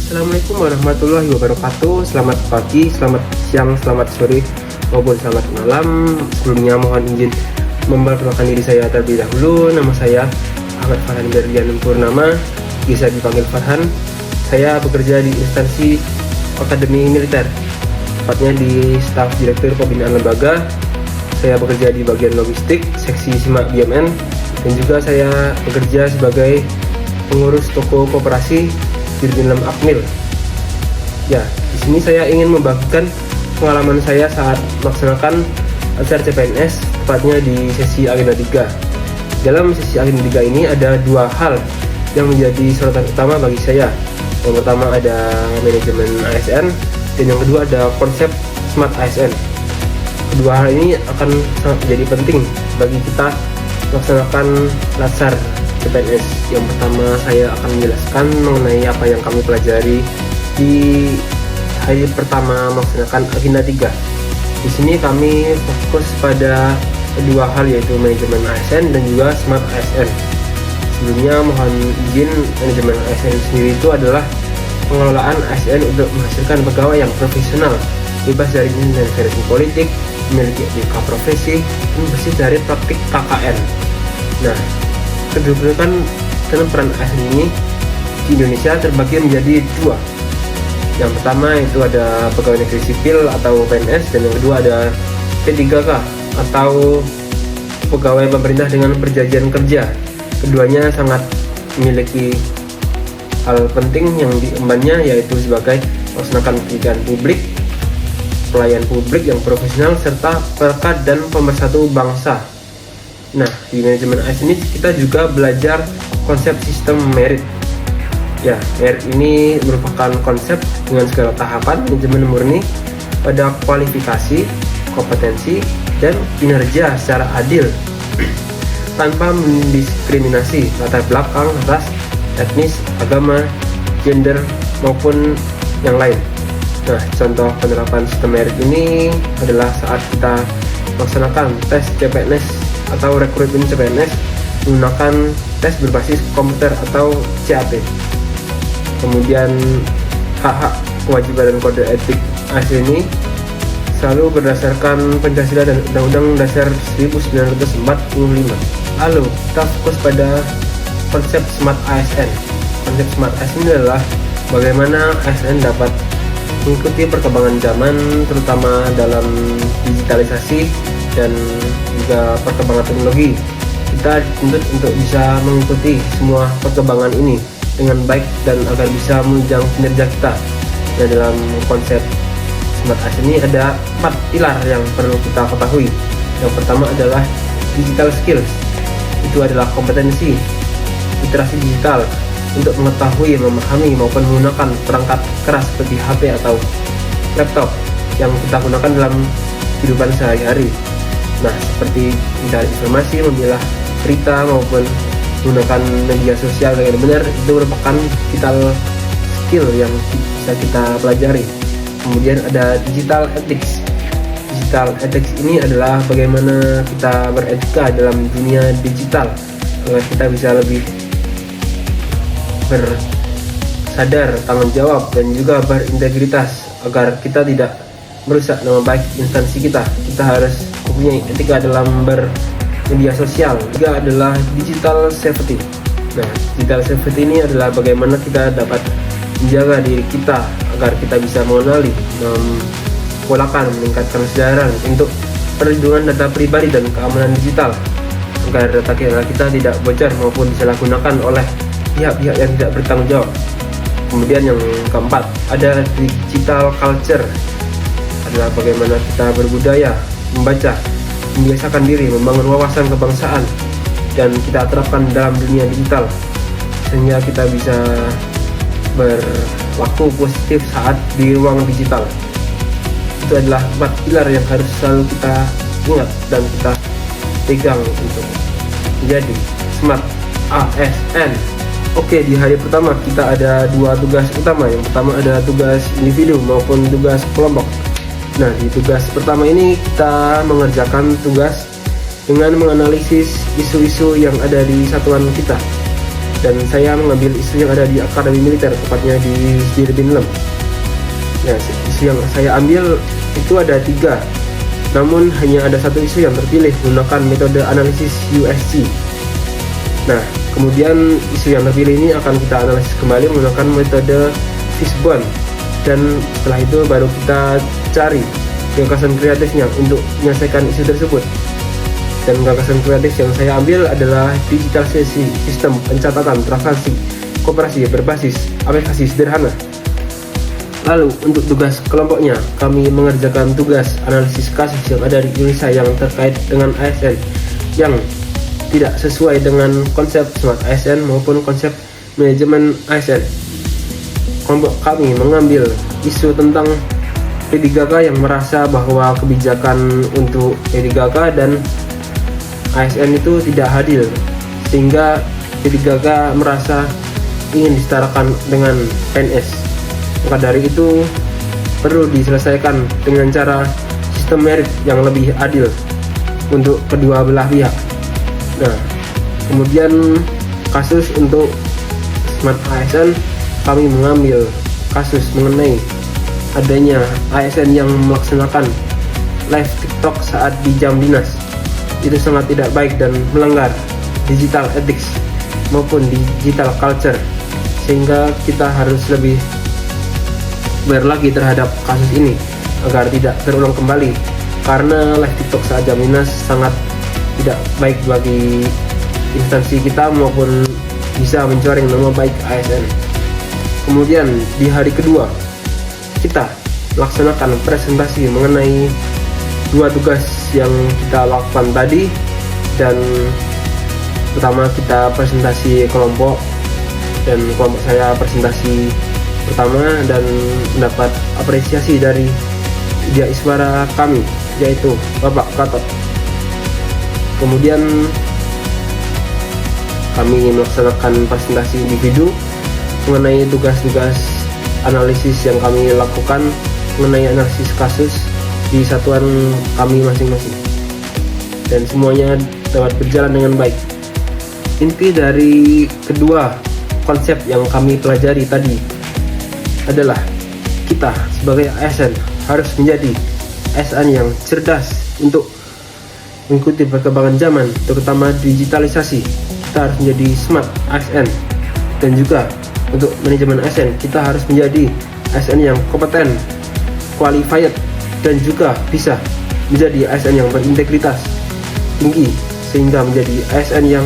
Assalamualaikum warahmatullahi wabarakatuh. Selamat pagi, selamat siang, selamat sore, maupun selamat malam. Sebelumnya mohon izin memperkenalkan diri saya terlebih dahulu. Nama saya Ahmad Farhan Berlian Purnama, bisa dipanggil Farhan. Saya bekerja di instansi Akademi Militer, tepatnya di staf direktur pembinaan lembaga. Saya bekerja di bagian logistik, seksi SIMA BMN, dan juga saya bekerja sebagai pengurus toko koperasi Dirjen Akmil. Ya, di sini saya ingin membagikan pengalaman saya saat melaksanakan acara CPNS, tepatnya di sesi agenda 3. Dalam sesi agenda 3 ini ada dua hal yang menjadi sorotan utama bagi saya. Yang pertama ada manajemen ASN, dan yang kedua ada konsep Smart ASN. Kedua hal ini akan sangat menjadi penting bagi kita melaksanakan latsar CPNS. Yang pertama saya akan menjelaskan mengenai apa yang kami pelajari di hari pertama melaksanakan agenda 3. Di sini kami fokus pada dua hal, yaitu manajemen ASN dan juga Smart ASN. Sebelumnya mohon izin, manajemen ASN sendiri itu adalah pengelolaan ASN untuk menghasilkan pegawai yang profesional, bebas dari intervensi politik, memiliki etika profesi, dan bersih dari praktik KKN. Nah, kedudukan dalam peran ASN ini di Indonesia terbagi menjadi dua. Yang pertama itu ada pegawai negeri sipil atau PNS, dan yang kedua ada P3K atau pegawai pemerintah dengan perjanjian kerja. Keduanya sangat memiliki hal penting yang diembannya, yaitu sebagai melaksanakan pekerjaan publik, pelayan publik yang profesional, serta perekat dan pemersatu bangsa. Nah, di manajemen ASN ini kita juga belajar konsep sistem merit. Ya, merit ini merupakan konsep dengan segala tahapan manajemen murni pada kualifikasi, kompetensi, dan kinerja secara adil tanpa mendiskriminasi latar belakang, ras, etnis, agama, gender, maupun yang lain. Nah, contoh penerapan sistem merit ini adalah saat kita melaksanakan tes CPNS atau rekrutmen CPNS menggunakan tes berbasis komputer atau CAT. Kemudian hak-hak, kewajiban, dan kode etik ASN ini selalu berdasarkan Pancasila dan Undang-Undang Dasar 1945. Lalu kita fokus pada konsep Smart ASN. Konsep Smart ASN ini adalah bagaimana ASN dapat mengikuti perkembangan zaman, terutama dalam digitalisasi dan juga perkembangan teknologi. Kita dituntut untuk bisa mengikuti semua perkembangan ini dengan baik dan agar bisa menunjang kinerja kita. Nah, dalam konsep Smart ASN ini ada 4 pilar yang perlu kita ketahui. Yang pertama adalah digital skills. Itu adalah kompetensi literasi digital untuk mengetahui, memahami, maupun menggunakan perangkat keras seperti HP atau laptop yang kita gunakan dalam kehidupan sehari-hari. Nah, seperti mencari informasi, memilah berita, maupun menggunakan media sosial dengan benar, itu merupakan digital skill yang bisa kita pelajari. Kemudian ada digital ethics. Digital ethics ini adalah bagaimana kita beretika dalam dunia digital agar kita bisa lebih bersadar, tanggung jawab, dan juga berintegritas agar kita tidak merusak nama baik instansi kita. Kita harus mempunyai etika dalam bermedia sosial. Juga adalah digital safety. Nah, digital safety ini adalah bagaimana kita dapat menjaga diri kita agar kita bisa mengenali, memolakan, meningkatkan kesadaran untuk perlindungan data pribadi dan keamanan digital agar data kita tidak bocor maupun disalahgunakan oleh pihak-pihak yang tidak bertanggung jawab. Kemudian yang keempat ada digital culture, adalah bagaimana kita berbudaya, membaca, membiasakan diri, membangun wawasan kebangsaan, dan kita terapkan dalam dunia digital sehingga kita bisa berlaku positif saat di ruang digital. Itu adalah 4 pilar yang harus selalu kita ingat dan kita pegang untuk menjadi Smart ASN. Oke, di hari pertama kita ada 2 tugas utama. Yang pertama ada tugas individu maupun tugas kelompok. Nah, di tugas pertama ini kita mengerjakan tugas dengan menganalisis isu-isu yang ada di satuan kita. dan saya mengambil isu yang ada di Akademi Militer, tepatnya di Binlem. Nah, isu yang saya ambil itu ada 3, namun hanya ada satu isu yang terpilih menggunakan metode analisis USG. Nah, kemudian isu yang terpilih ini akan kita analisis kembali menggunakan metode Fishbone, dan setelah itu baru kita cari gagasan kreatifnya untuk menyelesaikan isu tersebut. Dan gagasan kreatif yang saya ambil adalah digitalisasi sistem pencatatan transaksi koperasi berbasis aplikasi sederhana. Lalu untuk tugas kelompoknya, kami mengerjakan tugas analisis kasus yang ada di Indonesia yang terkait dengan ASN yang tidak sesuai dengan konsep Smart ASN maupun konsep manajemen ASN. Kelompok kami mengambil isu tentang P3K yang merasa bahwa kebijakan untuk P3K dan ASN itu tidak adil, sehingga P3K merasa ingin disetarakan dengan PNS. Maka dari itu perlu diselesaikan dengan cara sistem merit yang lebih adil untuk kedua belah pihak. Nah, kemudian kasus untuk Smart ASN, kami mengambil kasus mengenai adanya ASN yang melaksanakan live TikTok saat di jam dinas. Itu sangat tidak baik dan melanggar digital ethics maupun digital culture, sehingga kita harus lebih aware lagi terhadap kasus ini agar tidak terulang kembali, karena live TikTok saat jam dinas sangat tidak baik bagi instansi kita maupun bisa mencoreng nama baik ASN. Kemudian di hari kedua kita laksanakan presentasi mengenai 2 tugas yang kita lakukan tadi, dan pertama kita presentasi kelompok, dan kelompok saya presentasi pertama dan mendapat apresiasi dari Widya Iswara kami, yaitu Bapak Gatot. Kemudian kami melaksanakan presentasi individu mengenai tugas-tugas analisis yang kami lakukan mengenai analisis kasus di satuan kami masing-masing, dan semuanya dapat berjalan dengan baik. Inti dari kedua konsep yang kami pelajari tadi adalah kita sebagai ASN harus menjadi ASN yang cerdas untuk mengikuti perkembangan zaman, terutama digitalisasi. Kita harus menjadi smart ASN, dan juga untuk manajemen ASN kita harus menjadi ASN yang kompeten, qualified, dan juga bisa menjadi ASN yang berintegritas tinggi, sehingga menjadi ASN yang